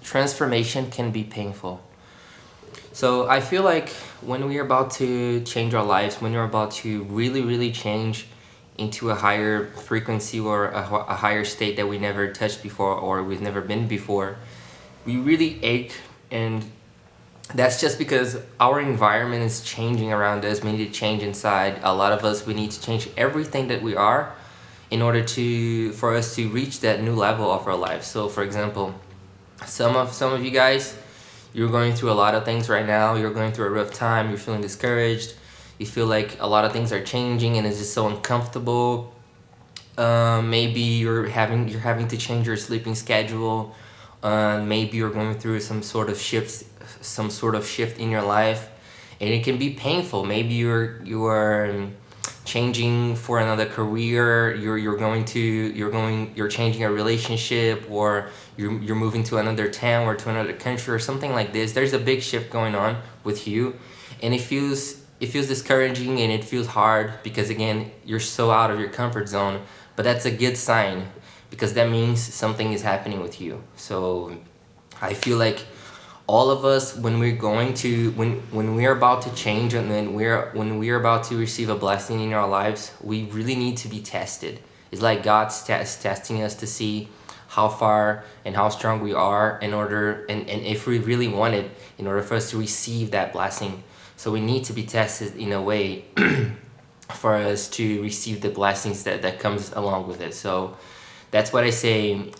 transformation can be painful. So I feel like when we are about to change our lives, when we're about to really, really change into a higher frequency or a higher state that we never touched before or we've never been before, we really ache, and that's just because our environment is changing around us. We need to change inside. A lot of us, we need to change everything that we are in order for us to reach that new level of our life. So for example, some of you guys, you're going through a lot of things right now. You're going through a rough time. You're feeling discouraged. You feel like a lot of things are changing and it's just so uncomfortable. Maybe you're having to change your sleeping schedule. Maybe you're going through some sort of shift in your life, and it can be painful. Maybe you are changing for another career. You're changing a relationship, or you're moving to another town or to another country or something like this. There's a big shift going on with you, and it feels discouraging and it feels hard because again you're so out of your comfort zone. But that's a good sign, because that means something is happening with you. So I feel like all of us, when we're about to change, and when we're about to receive a blessing in our lives, we really need to be tested. It's like God's testing us to see how far and how strong we are and if we really want it, in order for us to receive that blessing. So we need to be tested in a way for us to receive the blessings that comes along with it. So that's why I say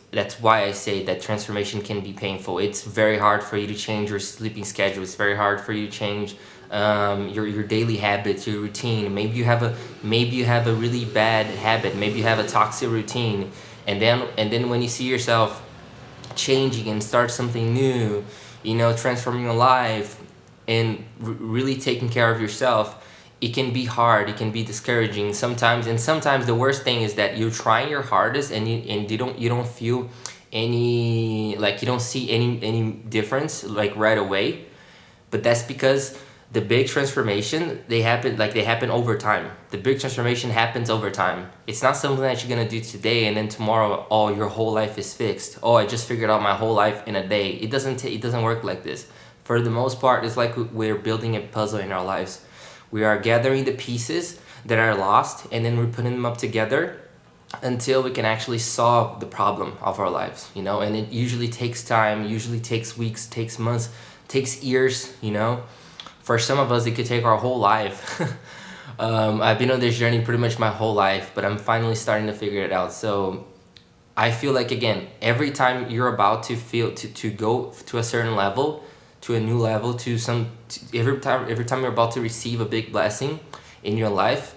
that transformation can be painful. It's very hard for you to change your sleeping schedule. It's very hard for you to change your daily habits, your routine. Maybe you have a really bad habit. Maybe you have a toxic routine, and then when you see yourself changing and start something new, transforming your life and really taking care of yourself, it can be hard. It can be discouraging sometimes. And sometimes the worst thing is that you're trying your hardest and you don't feel any, like, you don't see any difference like right away. But that's because the big transformation, they happen over time. The big transformation happens over time. It's not something that you're gonna do today and then tomorrow, oh, your whole life is fixed. Oh, I just figured out my whole life in a day. It doesn't work like this. For the most part, it's like we're building a puzzle in our lives. We are gathering the pieces that are lost, and then we're putting them up together until we can actually solve the problem of our lives, and it usually takes time, usually takes weeks, takes months, takes years. For some of us, it could take our whole life. I've been on this journey pretty much my whole life, but I'm finally starting to figure it out. So I feel like, again, every time you're about to go to a certain level, to a new level, every time you're about to receive a big blessing in your life,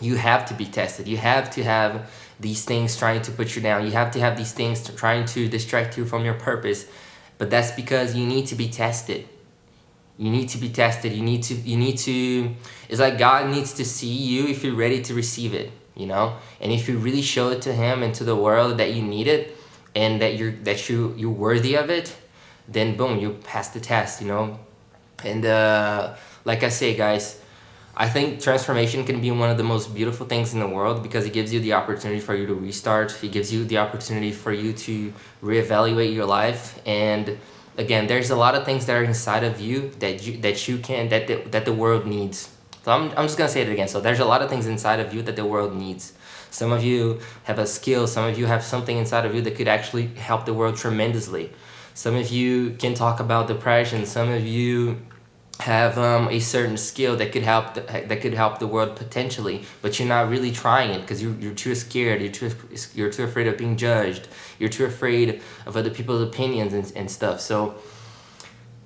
you have to be tested. You have to have these things trying to put you down. You have to have these things trying to distract you from your purpose. But that's because you need to be tested. You need to be tested. You need to. It's like God needs to see you if you're ready to receive it. And if you really show it to Him and to the world that you need it, and that you're worthy of it, then boom, you pass the test. And like I say, guys, I think transformation can be one of the most beautiful things in the world, because it gives you the opportunity for you to restart. It gives you the opportunity for you to reevaluate your life. And again, there's a lot of things that are inside of you that the world needs. So I'm just gonna say it again. So there's a lot of things inside of you that the world needs. Some of you have a skill. Some of you have something inside of you that could actually help the world tremendously. Some of you can talk about depression. Some of you have a certain skill that could help the world potentially, but you're not really trying it because you're too scared. You're too afraid of being judged. You're too afraid of other people's opinions and stuff. So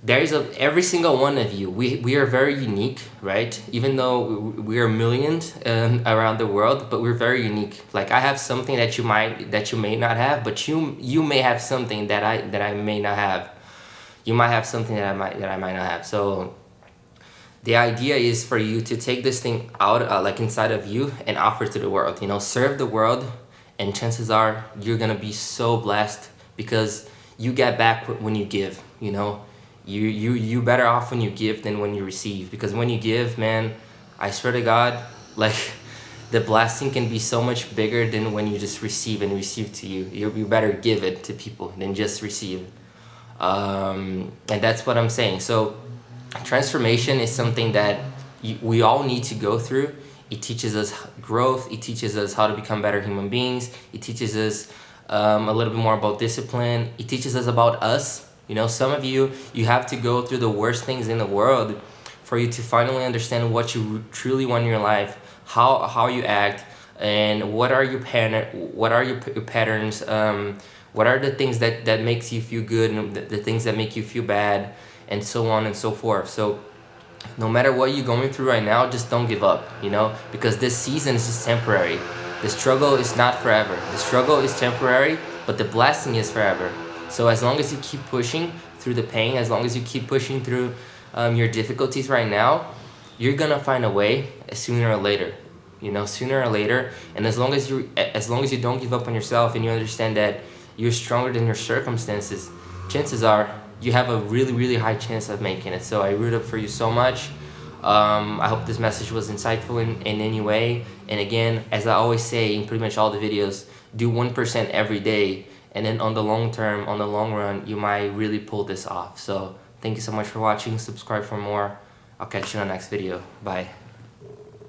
every single one of you. We are very unique, right? Even though we are millions around the world, but we're very unique. Like, I have something that you may not have, but you may have something that I may not have. You might have something that I might not have. So the idea is for you to take this thing out, like inside of you, and offer to the world. Serve the world, and chances are you're gonna be so blessed, because you get back when you give. You better off when you give than when you receive, because when you give, man, I swear to God, like, the blessing can be so much bigger than when you just receive to you. You better give it to people than just receive. And that's what I'm saying. So transformation is something that we all need to go through. It teaches us growth. It teaches us how to become better human beings. It teaches us a little bit more about discipline. It teaches us about us. You know, some of you have to go through the worst things in the world for you to finally understand what you truly want in your life, how you act, and what are your patterns, what are the things that makes you feel good and the things that make you feel bad, and so on and so forth. So no matter what you're going through right now, just don't give up, you know, because this season is just temporary. The struggle is not forever. The struggle is temporary, but the blessing is forever. So as long as you keep pushing through the pain, as long as you keep pushing through your difficulties right now, you're gonna find a way sooner or later, you know, sooner or later. And as long as you don't give up on yourself and you understand that you're stronger than your circumstances, chances are you have a really high chance of making it. So I root up for you so much. I hope this message was insightful in any way. And again, as I always say in pretty much all the videos, do 1% every day, and then on the long term, on the long run, you might really pull this off. So thank you so much for watching. Subscribe for more. I'll catch you in the next video. Bye.